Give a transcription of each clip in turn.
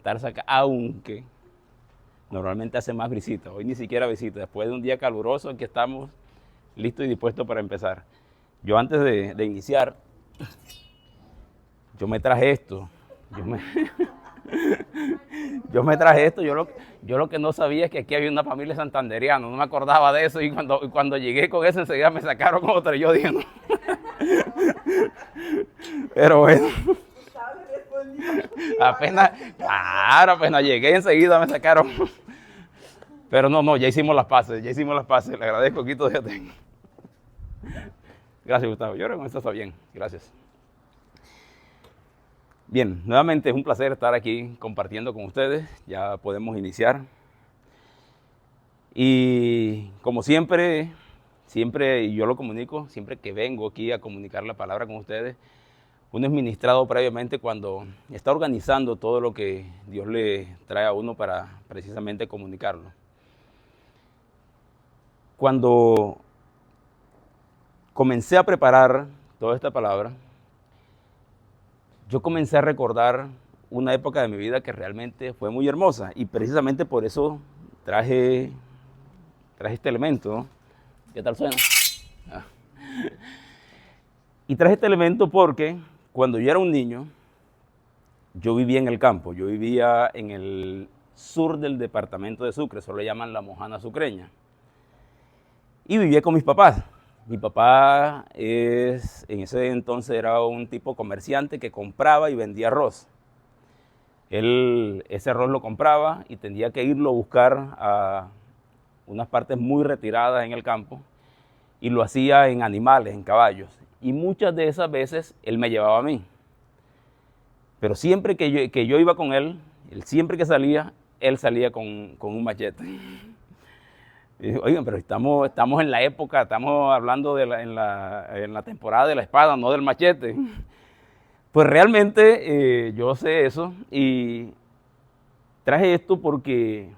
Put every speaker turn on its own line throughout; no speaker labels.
estar sacado, aunque normalmente hace más visitas, hoy ni siquiera visitas, después de un día caluroso que estamos listos y dispuestos para empezar. Yo antes de iniciar, yo me traje esto, yo me, yo me traje esto, yo lo que no sabía es que aquí había una familia santanderiana, no me acordaba de eso y cuando llegué con eso enseguida me sacaron otra y yo dije, no. Pero bueno, claro, apenas llegué enseguida me sacaron. Pero no, ya hicimos las paces, le agradezco, aquí todavía tengo. Gracias, Gustavo, yo creo que con esto está bien, gracias. Bien, nuevamente es un placer estar aquí compartiendo con ustedes, ya podemos iniciar. Y como siempre, y yo lo comunico, siempre que vengo aquí a comunicar la palabra con ustedes, uno es ministrado previamente cuando está organizando todo lo que Dios le trae a uno para precisamente comunicarlo. Cuando comencé a preparar toda esta palabra, yo comencé a recordar una época de mi vida que realmente fue muy hermosa y precisamente por eso traje este elemento, ¿no? ¿Qué tal suena? Ah. Y traje este elemento porque cuando yo era un niño, yo vivía en el campo, yo vivía en el sur del departamento de Sucre, eso le llaman la Mojana Sucreña. Y vivía con mis papás. Mi papá en ese entonces era un tipo comerciante que compraba y vendía arroz. Él ese arroz lo compraba y tendría que irlo a buscar a unas partes muy retiradas en el campo y lo hacía en animales, en caballos. Y muchas de esas veces él me llevaba a mí. Pero siempre que yo iba con él siempre que salía, él salía con un machete. Y digo, oigan, pero estamos en la época, estamos hablando en la temporada de la espada, no del machete. Pues realmente yo sé eso y traje esto porque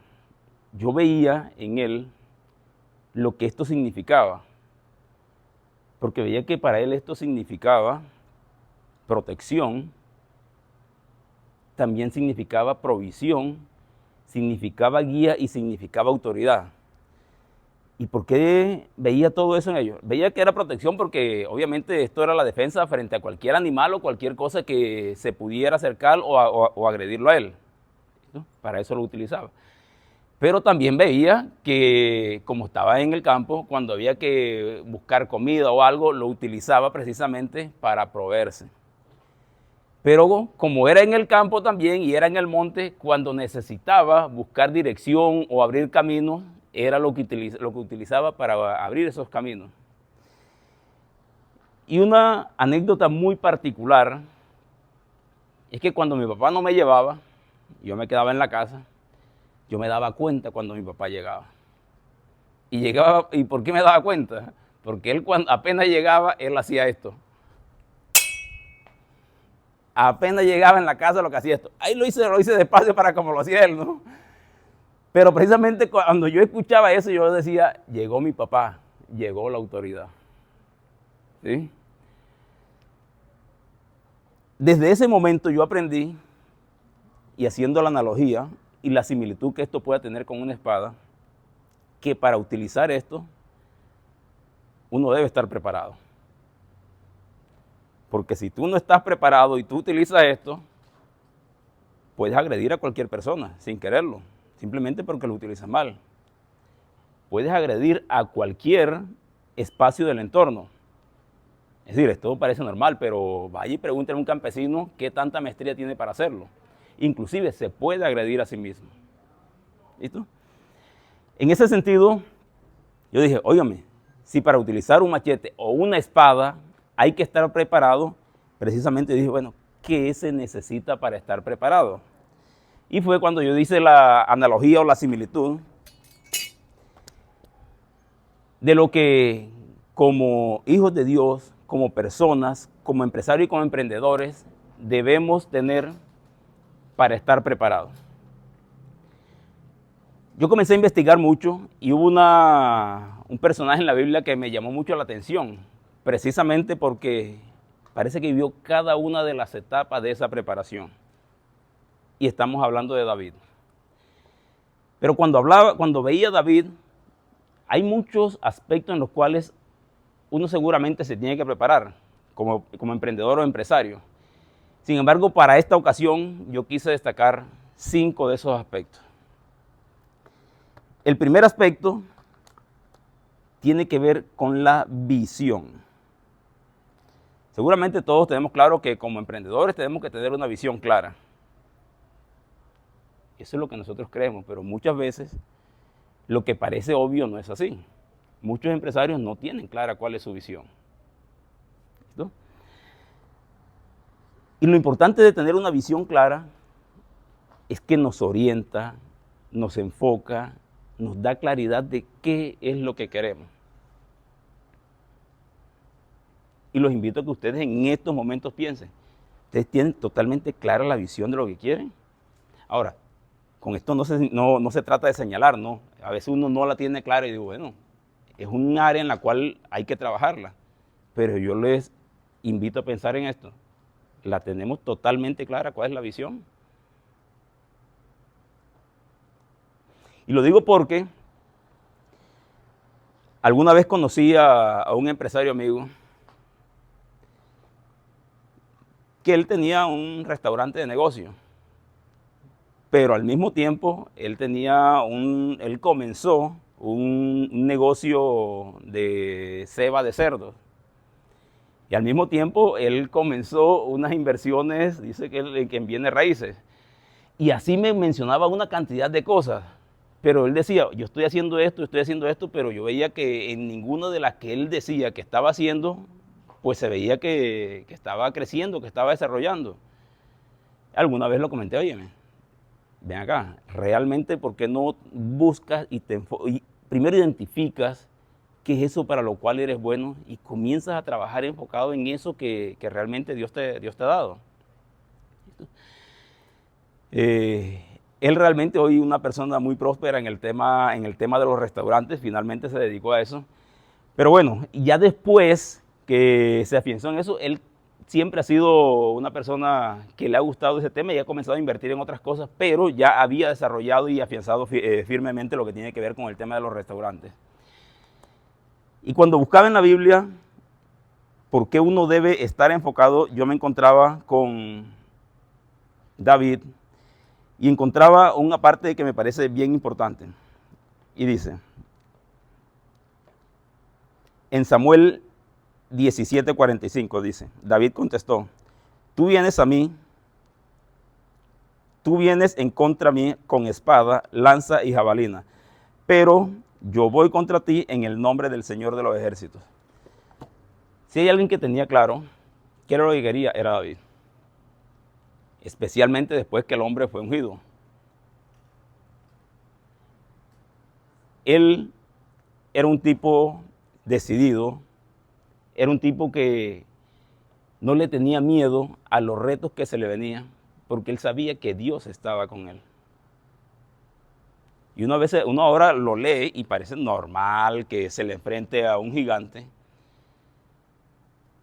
yo veía en él lo que esto significaba. Porque veía que para él esto significaba protección, también significaba provisión, significaba guía y significaba autoridad. ¿Y por qué veía todo eso en ellos? Veía que era protección porque obviamente esto era la defensa frente a cualquier animal o cualquier cosa que se pudiera acercar o agredirlo a él, ¿no? Para eso lo utilizaba. Pero también veía que como estaba en el campo, cuando había que buscar comida o algo, lo utilizaba precisamente para proveerse. Pero como era en el campo también y era en el monte, cuando necesitaba buscar dirección o abrir caminos, era lo que utilizaba para abrir esos caminos. Y una anécdota muy particular es que cuando mi papá no me llevaba, yo me quedaba en la casa, yo me daba cuenta cuando mi papá llegaba. ¿Y por qué me daba cuenta? Porque él cuando apenas llegaba, él hacía esto. Apenas llegaba en la casa lo que hacía esto. Ahí lo hice despacio para como lo hacía él, ¿no? Pero precisamente cuando yo escuchaba eso, yo decía, llegó mi papá, llegó la autoridad. ¿Sí? Desde ese momento yo aprendí, y haciendo la analogía y la similitud que esto pueda tener con una espada, que para utilizar esto, uno debe estar preparado. Porque si tú no estás preparado y tú utilizas esto, puedes agredir a cualquier persona sin quererlo, simplemente porque lo utilizas mal. Puedes agredir a cualquier espacio del entorno. Es decir, esto parece normal, pero vaya y pregúntale a un campesino qué tanta maestría tiene para hacerlo. Inclusive se puede agredir a sí mismo. ¿Listo? En ese sentido, yo dije, óigame, si para utilizar un machete o una espada hay que estar preparado, precisamente dije, bueno, ¿qué se necesita para estar preparado? Y fue cuando yo hice la analogía o la similitud de lo que como hijos de Dios, como personas, como empresarios y como emprendedores, debemos tener para estar preparados. Yo comencé a investigar mucho y hubo un personaje en la Biblia que me llamó mucho la atención, precisamente porque parece que vivió cada una de las etapas de esa preparación. y estamos hablando de David. Pero cuando veía a David, hay muchos aspectos en los cuales uno seguramente se tiene que preparar como emprendedor o empresario. Sin embargo, para esta ocasión yo quise destacar 5 de esos aspectos. El primer aspecto tiene que ver con la visión. Seguramente todos tenemos claro que como emprendedores tenemos que tener una visión clara. Eso es lo que nosotros creemos, pero muchas veces lo que parece obvio no es así. Muchos empresarios no tienen clara cuál es su visión. ¿Listo? Y lo importante de tener una visión clara es que nos orienta, nos enfoca, nos da claridad de qué es lo que queremos. Y los invito a que ustedes en estos momentos piensen. ¿Ustedes tienen totalmente clara la visión de lo que quieren? Ahora, con esto no se trata de señalar, ¿no? A veces uno no la tiene clara y digo, bueno, es un área en la cual hay que trabajarla. Pero yo les invito a pensar en esto. ¿La tenemos totalmente clara cuál es la visión? Y lo digo porque alguna vez conocí a un empresario amigo que él tenía un restaurante de negocio, pero al mismo tiempo él comenzó un negocio de ceba de cerdos. Y al mismo tiempo él comenzó unas inversiones, dice que en bienes raíces. Y así me mencionaba una cantidad de cosas. Pero él decía, yo estoy haciendo esto, pero yo veía que en ninguna de las que él decía que estaba haciendo, pues se veía que estaba creciendo, que estaba desarrollando. Alguna vez lo comenté, oye, ven acá, realmente, ¿por qué no buscas y primero identificas qué es eso para lo cual eres bueno y comienzas a trabajar enfocado en eso que realmente Dios te ha dado? Él realmente hoy una persona muy próspera en el tema de los restaurantes, finalmente se dedicó a eso. Pero bueno, ya después que se afianzó en eso, él siempre ha sido una persona que le ha gustado ese tema y ha comenzado a invertir en otras cosas, pero ya había desarrollado y afianzado firmemente lo que tiene que ver con el tema de los restaurantes. Y cuando buscaba en la Biblia por qué uno debe estar enfocado, yo me encontraba con David y encontraba una parte que me parece bien importante. Y dice, en Samuel 17:45 dice, David contestó, tú vienes en contra mí con espada, lanza y jabalina, pero yo voy contra ti en el nombre del Señor de los ejércitos. Si hay alguien que tenía claro qué era lo que quería, era David. Especialmente después que el hombre fue ungido. Él era un tipo decidido, era un tipo que no le tenía miedo a los retos que se le venían, porque él sabía que Dios estaba con él. Y uno ahora lo lee y parece normal que se le enfrente a un gigante.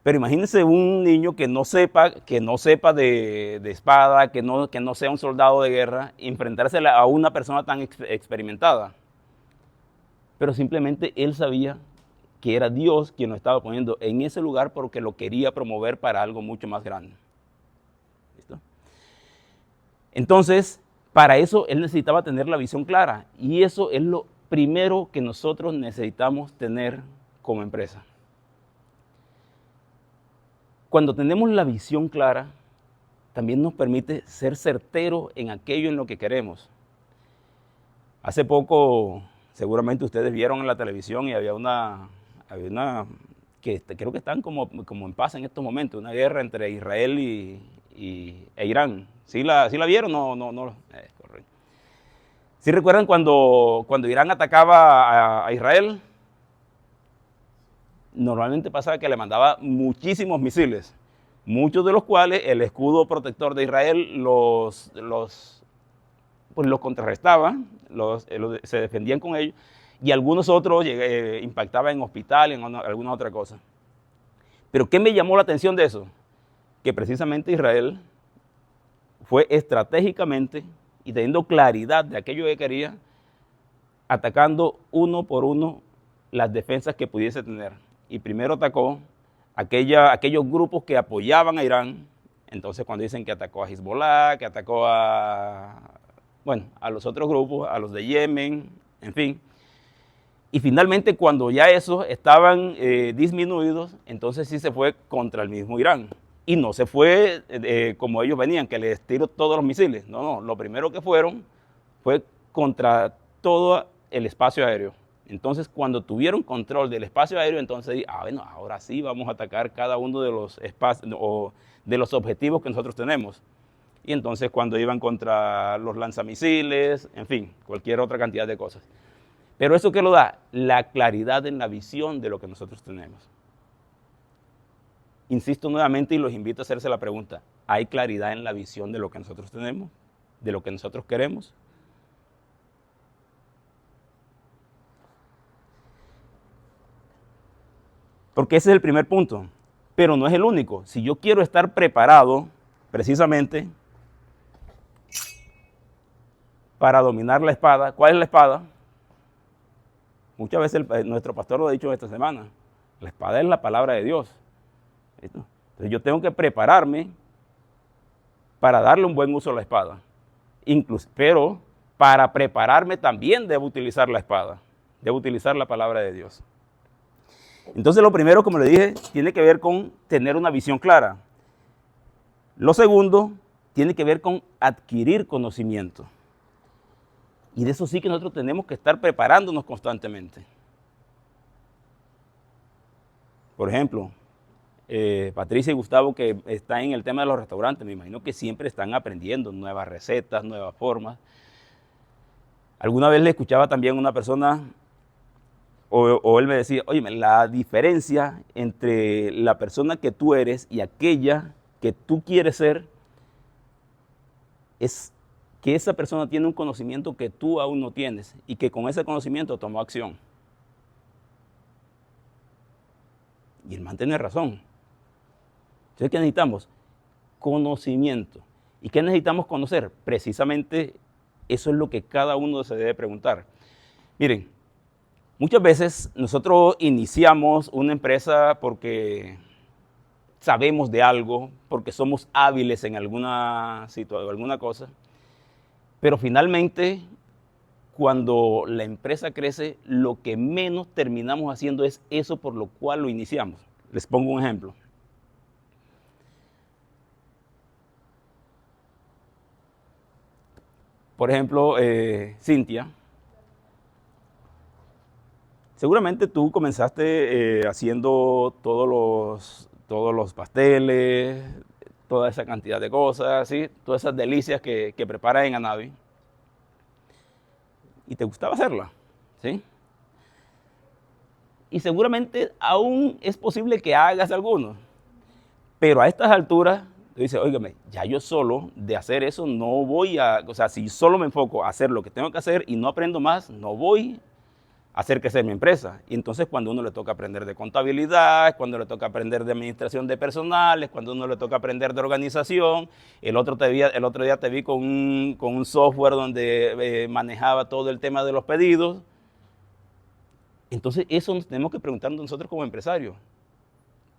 Pero imagínense un niño que no sepa de espada, que no sea un soldado de guerra, enfrentarse a una persona tan experimentada. Pero simplemente él sabía que era Dios quien lo estaba poniendo en ese lugar porque lo quería promover para algo mucho más grande. ¿Listo? Entonces, para eso él necesitaba tener la visión clara. Y eso es lo primero que nosotros necesitamos tener como empresa. Cuando tenemos la visión clara, también nos permite ser certeros en aquello en lo que queremos. Hace poco, seguramente ustedes vieron en la televisión y había una que creo que están como en paz en estos momentos, una guerra entre Israel e Irán. ¿Sí la vieron? No. Correcto. ¿Sí recuerdan cuando Irán atacaba a Israel? Normalmente pasaba que le mandaba muchísimos misiles, muchos de los cuales el escudo protector de Israel los contrarrestaba, se defendían con ellos, y algunos otros impactaban en hospital, en alguna otra cosa. Pero ¿qué me llamó la atención de eso? Que precisamente Israel fue estratégicamente y teniendo claridad de aquello que quería, atacando uno por uno las defensas que pudiese tener. Y primero atacó aquellos grupos que apoyaban a Irán. Entonces cuando dicen que atacó a Hezbollah, que atacó a los otros grupos, a los de Yemen, en fin. Y finalmente cuando ya esos estaban disminuidos, entonces sí se fue contra el mismo Irán. Y no se fue como ellos venían, que les tiró todos los misiles. No, lo primero que fueron fue contra todo el espacio aéreo. Entonces, cuando tuvieron control del espacio aéreo, entonces, ahora sí vamos a atacar cada uno de los espacios o de los objetivos que nosotros tenemos. Y entonces, cuando iban contra los lanzamisiles, en fin, cualquier otra cantidad de cosas. Pero eso ¿qué lo da? La claridad en la visión de lo que nosotros tenemos. Insisto nuevamente y los invito a hacerse la pregunta, ¿hay claridad en la visión de lo que nosotros tenemos? ¿De lo que nosotros queremos? Porque ese es el primer punto, pero no es el único. Si yo quiero estar preparado, precisamente, para dominar la espada, ¿cuál es la espada? Muchas veces nuestro pastor lo ha dicho esta semana, la espada es la palabra de Dios. ¿Listo? Entonces yo tengo que prepararme para darle un buen uso a la espada. Pero para prepararme también debo utilizar la espada, debo utilizar la palabra de Dios. Entonces lo primero, como le dije, tiene que ver con tener una visión clara. Lo segundo, tiene que ver con adquirir conocimiento. Y de eso sí que nosotros tenemos que estar preparándonos constantemente. Por ejemplo, Patricia y Gustavo, que están en el tema de los restaurantes, me imagino que siempre están aprendiendo nuevas recetas, nuevas formas. Alguna vez le escuchaba también a una persona, o él me decía, oye, la diferencia entre la persona que tú eres y aquella que tú quieres ser es que esa persona tiene un conocimiento que tú aún no tienes y que con ese conocimiento tomó acción. Y el man tiene razón. Entonces, ¿qué necesitamos? Conocimiento. ¿Y qué necesitamos conocer? Precisamente eso es lo que cada uno se debe preguntar. Miren, muchas veces nosotros iniciamos una empresa porque sabemos de algo, porque somos hábiles en alguna situación, alguna cosa, pero finalmente cuando la empresa crece, lo que menos terminamos haciendo es eso por lo cual lo iniciamos. Les pongo un ejemplo. Por ejemplo, Cintia, seguramente tú comenzaste haciendo todos los pasteles, toda esa cantidad de cosas, ¿sí? Todas esas delicias que preparas en Anavi. Y te gustaba hacerla, ¿sí? Y seguramente aún es posible que hagas algunos. Pero a estas alturas, tú dices, óigame, ya yo solo de hacer eso no voy a, o sea, si solo me enfoco a hacer lo que tengo que hacer y no aprendo más, no voy a hacer crecer mi empresa. Y entonces cuando uno le toca aprender de contabilidad, cuando le toca aprender de administración de personales, cuando uno le toca aprender de organización, el otro día te vi con un software donde manejaba todo el tema de los pedidos. Entonces eso nos tenemos que preguntar nosotros como empresarios.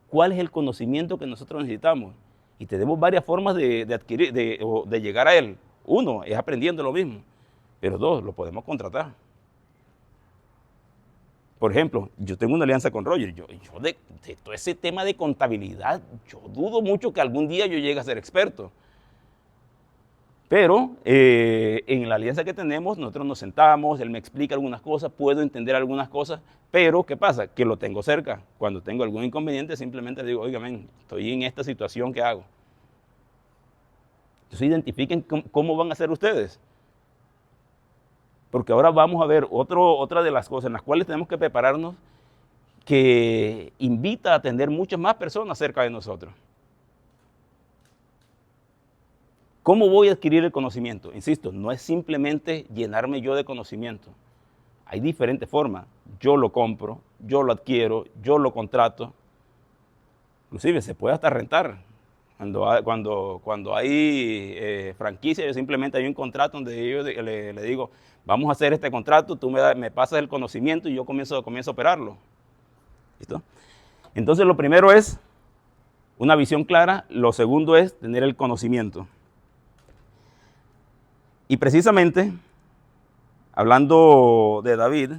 ¿Cuál es el conocimiento que nosotros necesitamos? Y tenemos varias formas de adquirir, de llegar a él. Uno, es aprendiendo lo mismo. Pero dos, lo podemos contratar. Por ejemplo, yo tengo una alianza con Roger. Yo de todo ese tema de contabilidad, yo dudo mucho que algún día yo llegue a ser experto. Pero en la alianza que tenemos, nosotros nos sentamos, él me explica algunas cosas, puedo entender algunas cosas, pero ¿qué pasa? Que lo tengo cerca. Cuando tengo algún inconveniente, simplemente le digo, oiga, estoy en esta situación, ¿qué hago? Entonces identifiquen cómo van a ser ustedes. Porque ahora vamos a ver otra de las cosas en las cuales tenemos que prepararnos, que invita a atender muchas más personas cerca de nosotros. ¿Cómo voy a adquirir el conocimiento? Insisto, no es simplemente llenarme yo de conocimiento. Hay diferentes formas. Yo lo compro, yo lo adquiero, yo lo contrato. Inclusive se puede hasta rentar. Cuando hay franquicia, yo simplemente hay un contrato donde yo le digo, vamos a hacer este contrato, tú me pasas el conocimiento y yo comienzo a operarlo. ¿Listo? Entonces lo primero es una visión clara, lo segundo es tener el conocimiento. Y precisamente, hablando de David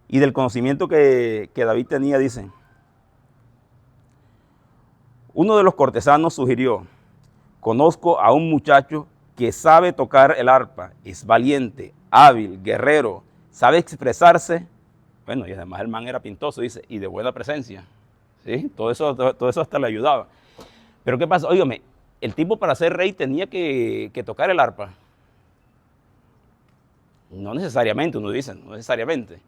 y del conocimiento que David tenía, dice, uno de los cortesanos sugirió, conozco a un muchacho que sabe tocar el arpa, es valiente, hábil, guerrero, sabe expresarse, bueno, y además el man era pintoso, dice, y de buena presencia, ¿sí? Todo eso hasta le ayudaba. Pero ¿qué pasa? Óigame, el tipo para ser rey tenía que tocar el arpa. No necesariamente, uno dice, no necesariamente.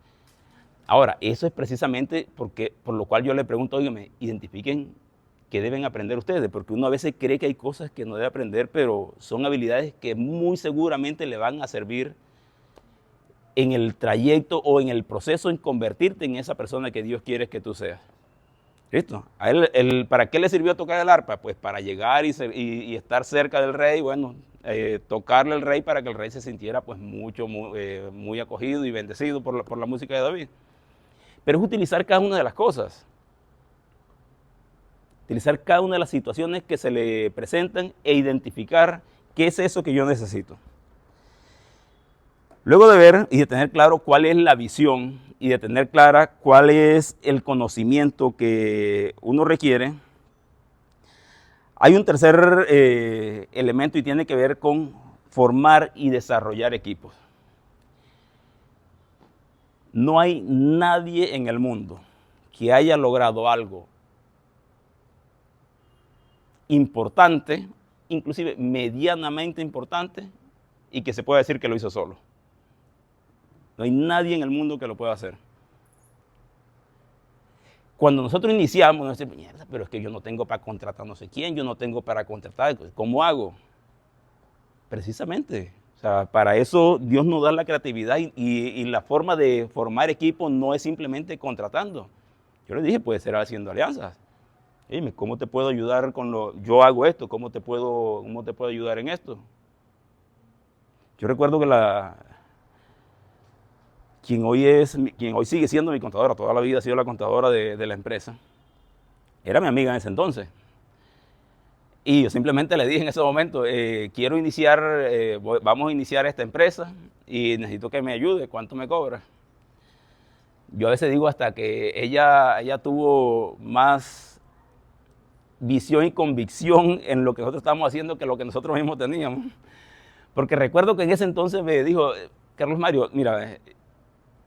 Ahora, eso es precisamente por lo cual yo le pregunto, óigame, identifiquen qué deben aprender ustedes, porque uno a veces cree que hay cosas que no debe aprender, pero son habilidades que muy seguramente le van a servir en el trayecto o en el proceso en convertirte en esa persona que Dios quiere que tú seas. ¿Listo? A él, ¿para qué le sirvió tocar el arpa? Pues para llegar y estar cerca del rey, bueno, tocarle al rey para que el rey se sintiera pues muy acogido y bendecido por la música de David. Pero es utilizar cada una de las cosas. Utilizar cada una de las situaciones que se le presentan e identificar qué es eso que yo necesito. Luego de ver y de tener claro cuál es la visión y de tener clara cuál es el conocimiento que uno requiere, hay un tercer elemento y tiene que ver con formar y desarrollar equipos. No hay nadie en el mundo que haya logrado algo importante, inclusive medianamente importante, y que se pueda decir que lo hizo solo. No hay nadie en el mundo que lo pueda hacer. Cuando nosotros iniciamos, nos decimos, mierda, pero es que yo no tengo para contratar no sé quién, yo no tengo para contratar, ¿cómo hago? Precisamente, o sea, para eso Dios nos da la creatividad y la forma de formar equipo no es simplemente contratando. Yo les dije, puede ser haciendo alianzas. Dime, ¿cómo te puedo ayudar yo hago esto, ¿cómo te puedo ayudar en esto? Yo recuerdo que quien hoy sigue siendo mi contadora, toda la vida ha sido la contadora de la empresa, era mi amiga en ese entonces. Y yo simplemente le dije en ese momento, vamos a iniciar esta empresa y necesito que me ayude, ¿cuánto me cobra? Yo a veces digo hasta que ella tuvo más visión y convicción en lo que nosotros estábamos haciendo que lo que nosotros mismos teníamos. Porque recuerdo que en ese entonces me dijo, Carlos Mario, mira,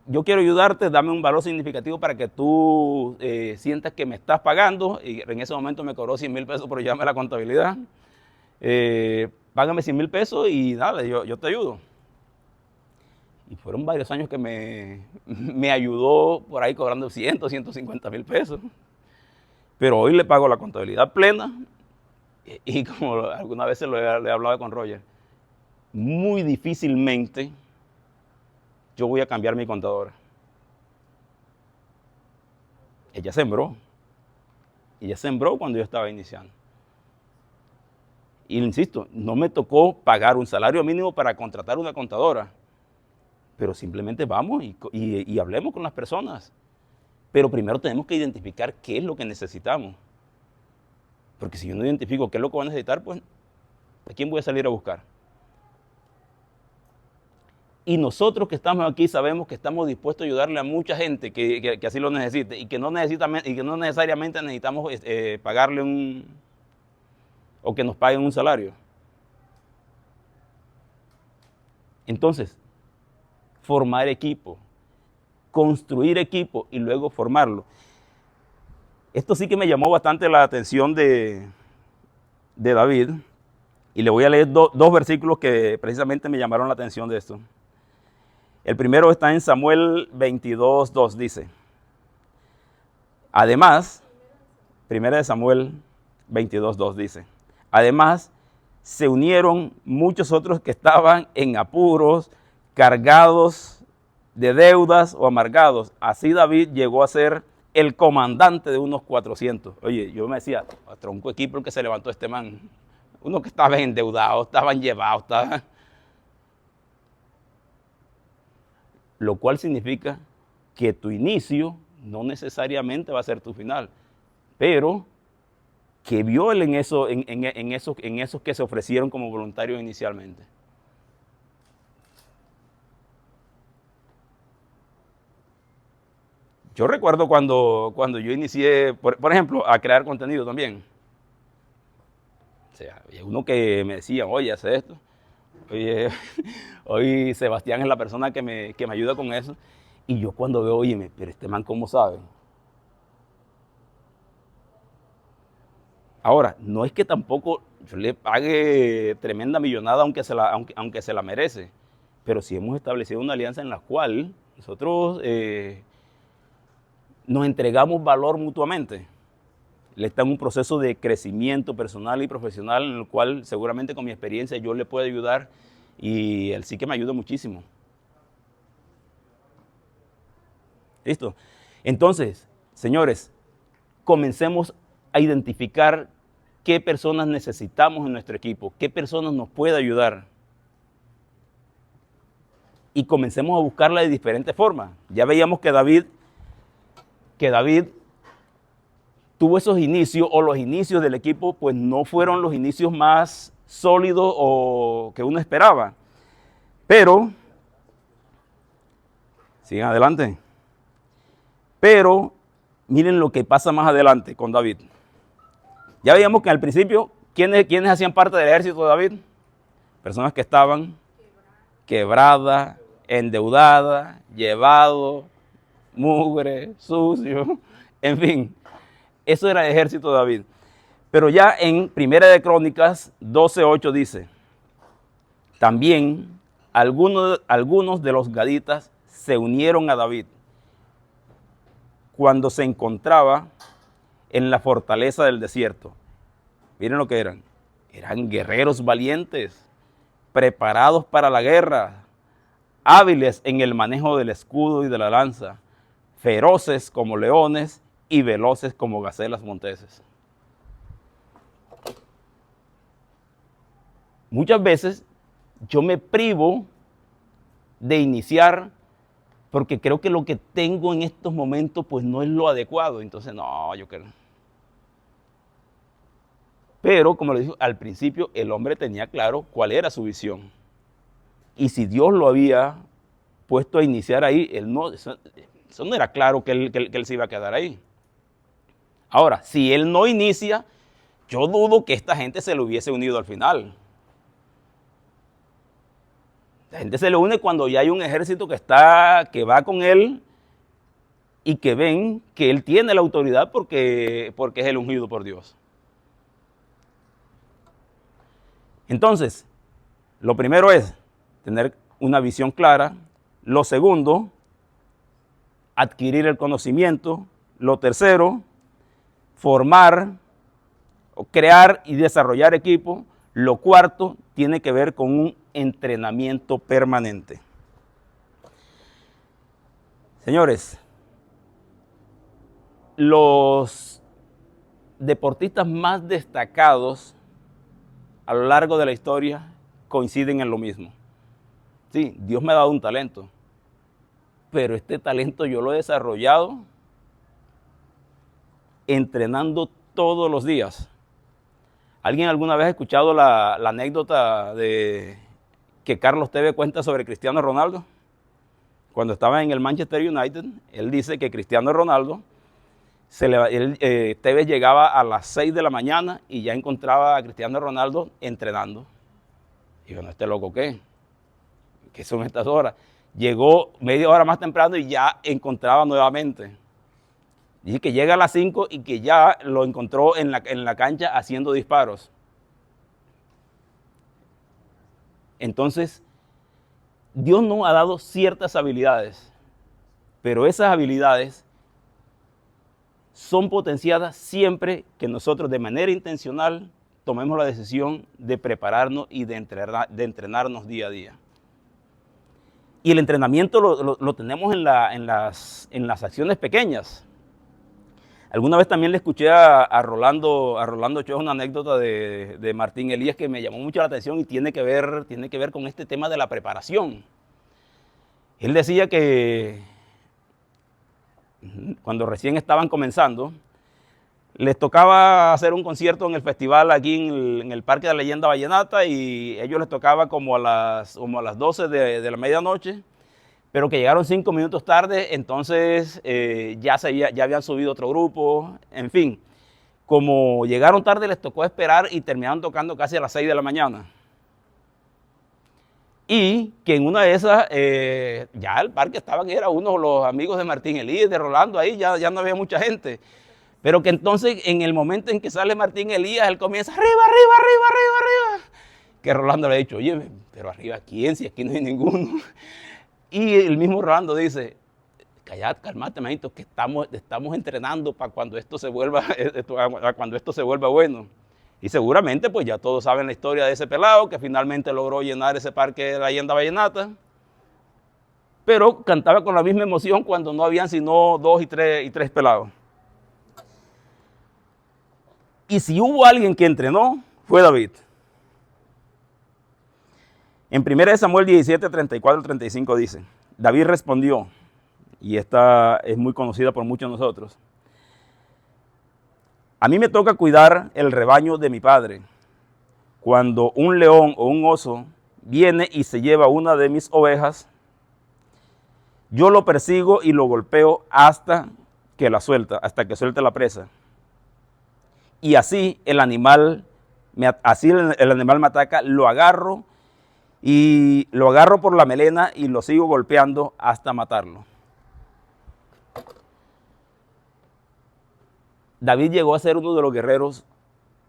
yo quiero ayudarte, dame un valor significativo para que tú sientas que me estás pagando. Y en ese momento me cobró 100 mil pesos por llevarme a la contabilidad. Págame 100 mil pesos y nada, yo te ayudo. Y fueron varios años que me ayudó por ahí cobrando 150 mil pesos. Pero hoy le pago la contabilidad plena y como alguna vez le he hablado con Roger, muy difícilmente yo voy a cambiar mi contadora. Ella sembró cuando yo estaba iniciando. Y insisto, no me tocó pagar un salario mínimo para contratar una contadora, pero simplemente vamos y hablemos con las personas. Pero primero tenemos que identificar qué es lo que necesitamos. Porque si yo no identifico qué es lo que voy a necesitar, pues, ¿a quién voy a salir a buscar? Y nosotros que estamos aquí sabemos que estamos dispuestos a ayudarle a mucha gente que así lo necesite y que no necesariamente necesitamos pagarle o que nos paguen un salario. Entonces, formar equipo, construir equipo y luego formarlo. Esto sí que me llamó bastante la atención de David y le voy a leer dos versículos que precisamente me llamaron la atención de esto. El primero está en Samuel 22:2, dice, además, primera de Samuel 22:2 dice, además se unieron muchos otros que estaban en apuros, cargados de deudas o amargados. Así David llegó a ser el comandante de unos 400. Oye, yo me decía, tronco equipo el que se levantó este man. Uno que estaba endeudado, estaban llevados, estaban... Lo cual significa que tu inicio no necesariamente va a ser tu final, pero que vio él en esos que se ofrecieron como voluntarios inicialmente. Yo recuerdo cuando yo inicié, por ejemplo, a crear contenido también. O sea, había uno que me decía, oye, haz esto. Oye, hoy Sebastián es la persona que me ayuda con eso. Y yo cuando veo, oye, pero este man, ¿cómo sabe? Ahora, no es que tampoco yo le pague tremenda millonada aunque se la merece, pero sí hemos establecido una alianza en la cual nosotros nos entregamos valor mutuamente. Él está en un proceso de crecimiento personal y profesional en el cual seguramente con mi experiencia yo le puedo ayudar y él sí que me ayuda muchísimo. ¿Listo? Entonces, señores, comencemos a identificar qué personas necesitamos en nuestro equipo, qué personas nos puede ayudar. Y comencemos a buscarla de diferentes formas. Ya veíamos que David tuvo esos inicios, o los inicios del equipo, pues no fueron los inicios más sólidos o que uno esperaba. Pero, sigan adelante. Pero, miren lo que pasa más adelante con David. Ya veíamos que al principio, ¿quiénes hacían parte del ejército de David? Personas que estaban quebradas, endeudadas, llevados, mugre, sucio, en fin. Eso era el ejército de David. Pero ya en Primera de Crónicas 12:8 dice, también algunos de los gaditas se unieron a David cuando se encontraba en la fortaleza del desierto. Miren lo que eran. Eran guerreros valientes, preparados para la guerra, hábiles en el manejo del escudo y de la lanza, feroces como leones y veloces como gacelas monteses. Muchas veces yo me privo de iniciar porque creo que lo que tengo en estos momentos pues no es lo adecuado. Entonces, no, yo creo. Pero, como le dije al principio, el hombre tenía claro cuál era su visión. Y si Dios lo había puesto a iniciar ahí, eso no era claro que él se iba a quedar ahí. Ahora, si él no inicia, yo dudo que esta gente se le hubiese unido al final. La gente se le une cuando ya hay un ejército que va con él y que ven que él tiene la autoridad porque es el ungido por Dios. Entonces, lo primero es tener una visión clara. Lo segundo, adquirir el conocimiento. Lo tercero, formar, crear y desarrollar equipo. Lo cuarto, tiene que ver con un entrenamiento permanente. Señores, los deportistas más destacados a lo largo de la historia coinciden en lo mismo. Sí, Dios me ha dado un talento, pero este talento yo lo he desarrollado entrenando todos los días. ¿Alguien alguna vez ha escuchado la anécdota de que Carlos Tevez cuenta sobre Cristiano Ronaldo? Cuando estaba en el Manchester United, él dice que Cristiano Ronaldo, Tevez llegaba a las 6 de la mañana y ya encontraba a Cristiano Ronaldo entrenando. Y yo, ¿no, este loco qué? ¿Qué son estas horas? Llegó media hora más temprano y ya encontraba nuevamente. Dice que llega a las 5 y que ya lo encontró en la cancha haciendo disparos. Entonces, Dios nos ha dado ciertas habilidades, pero esas habilidades son potenciadas siempre que nosotros de manera intencional tomemos la decisión de prepararnos y de entrenarnos día a día. Y el entrenamiento lo tenemos en las acciones pequeñas. Alguna vez también le escuché a Rolando Ochoa una anécdota de Martín Elías que me llamó mucho la atención y tiene que ver con este tema de la preparación. Él decía que cuando recién estaban comenzando, les tocaba hacer un concierto en el festival aquí en el Parque de la Leyenda Vallenata y ellos les tocaba como a las 12 de la medianoche, pero que llegaron 5 minutos tarde, entonces ya habían subido otro grupo, en fin. Como llegaron tarde les tocó esperar y terminaron tocando casi a las 6 de la mañana. Y que en una de esas, ya el parque estaban, era uno de los amigos de Martín Elías, de Rolando ahí, ya no había mucha gente. Pero que entonces, en el momento en que sale Martín Elías, él comienza, arriba, arriba, arriba, arriba, arriba. Que Rolando le ha dicho, oye, pero arriba, ¿quién? Si aquí no hay ninguno. Y el mismo Rolando dice, callad, calmate, manito, que estamos entrenando para cuando esto se vuelva, bueno. Y seguramente, pues ya todos saben la historia de ese pelado, que finalmente logró llenar ese parque de la Leyenda Vallenata. Pero cantaba con la misma emoción cuando no habían sino 2 y 3 pelados. Y si hubo alguien que entrenó, fue David. En 1 Samuel 17, 34 al 35 dice, David respondió, y esta es muy conocida por muchos de nosotros, a mí me toca cuidar el rebaño de mi padre. Cuando un león o un oso viene y se lleva una de mis ovejas, yo lo persigo y lo golpeo hasta que suelte la presa. Y así el animal me ataca, lo agarro por la melena y lo sigo golpeando hasta matarlo. David llegó a ser uno de los guerreros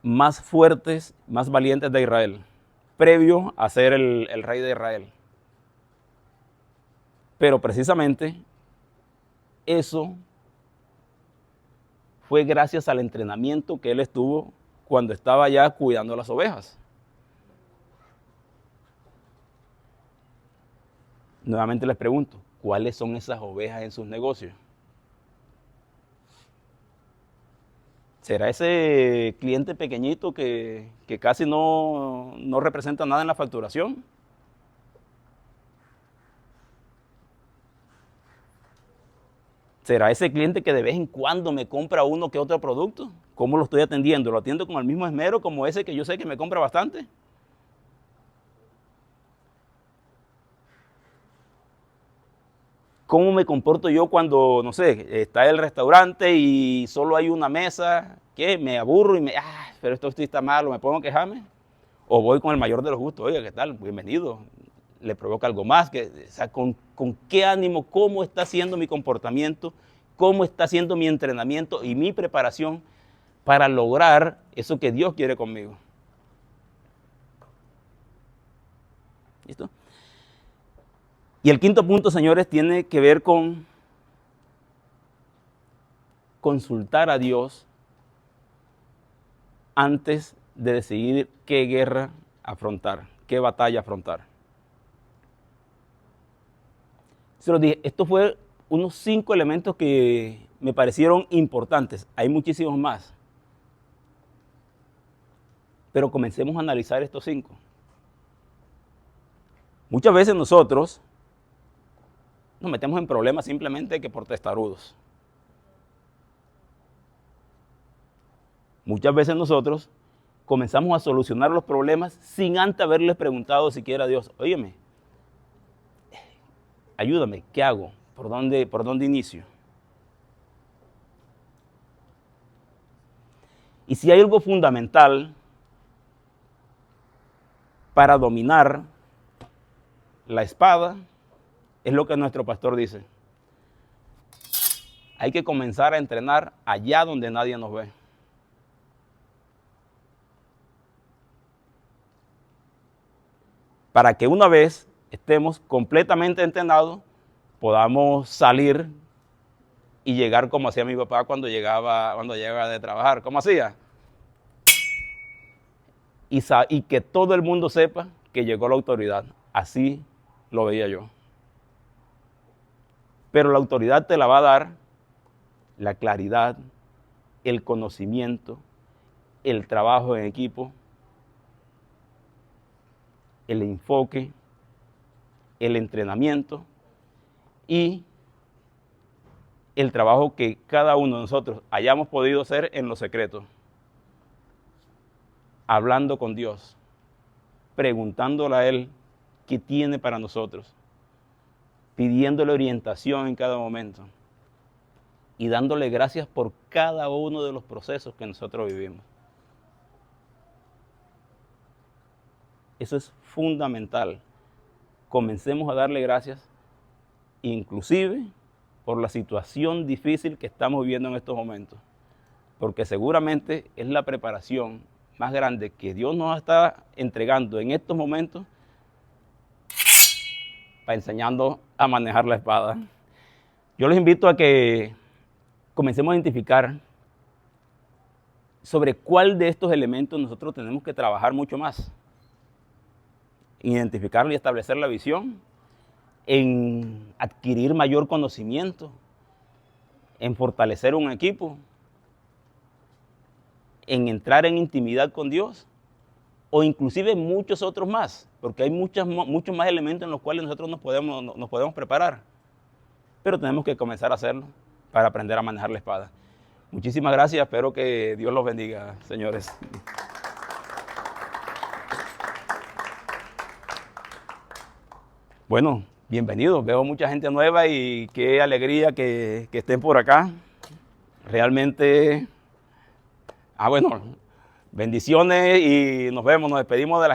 más fuertes, más valientes de Israel, previo a ser el rey de Israel. Pero precisamente eso fue gracias al entrenamiento que él estuvo cuando estaba ya cuidando las ovejas. Nuevamente les pregunto, ¿cuáles son esas ovejas en sus negocios? ¿Será ese cliente pequeñito que casi no representa nada en la facturación? ¿Será ese cliente que de vez en cuando me compra uno que otro producto? ¿Cómo lo estoy atendiendo? ¿Lo atiendo con el mismo esmero como ese que yo sé que me compra bastante? ¿Cómo me comporto yo cuando, no sé, está el restaurante y solo hay una mesa? ¿Qué? Me aburro y pero esto está malo, ¿me pongo a quejarme? O voy con el mayor de los gustos, oiga, ¿qué tal? Bienvenido. Le provoca algo más. O sea, ¿con qué ánimo? ¿Cómo está siendo mi comportamiento? ¿Cómo está siendo mi entrenamiento y mi preparación para lograr eso que Dios quiere conmigo? ¿Listo? Y el quinto punto, señores, tiene que ver con consultar a Dios antes de decidir qué guerra afrontar, qué batalla afrontar. Se los dije, esto fue unos 5 elementos que me parecieron importantes. Hay muchísimos más. Pero comencemos a analizar estos 5. Muchas veces nosotros nos metemos en problemas simplemente que por testarudos. Muchas veces nosotros comenzamos a solucionar los problemas sin antes haberles preguntado siquiera a Dios, óyeme, ayúdame, ¿qué hago? ¿Por dónde inicio? Y si hay algo fundamental para dominar la espada, es lo que nuestro pastor dice. Hay que comenzar a entrenar allá donde nadie nos ve. Para que una vez estemos completamente entrenados, podamos salir y llegar como hacía mi papá cuando llegaba de trabajar. ¿Cómo hacía? Y que todo el mundo sepa que llegó la autoridad. Así lo veía yo. Pero la autoridad te la va a dar la claridad el conocimiento, el trabajo en equipo, el enfoque, el entrenamiento y el trabajo que cada uno de nosotros hayamos podido hacer en lo secreto, hablando con Dios, preguntándole a Él qué tiene para nosotros, pidiéndole orientación en cada momento y dándole gracias por cada uno de los procesos que nosotros vivimos. Eso es fundamental. Comencemos a darle gracias, inclusive por la situación difícil que estamos viviendo en estos momentos, porque seguramente es la preparación más grande que Dios nos está entregando en estos momentos para enseñando a manejar la espada. Yo les invito a que comencemos a identificar sobre cuál de estos elementos nosotros tenemos que trabajar mucho más. Identificarlo y establecer la visión, en adquirir mayor conocimiento, en fortalecer un equipo, en entrar en intimidad con Dios, o inclusive muchos otros más, porque hay muchos más elementos en los cuales nosotros nos podemos preparar. Pero tenemos que comenzar a hacerlo para aprender a manejar la espada. Muchísimas gracias, espero que Dios los bendiga, señores. Bueno, bienvenidos, veo mucha gente nueva y qué alegría que estén por acá. Realmente, bueno, bendiciones y nos vemos, nos despedimos de la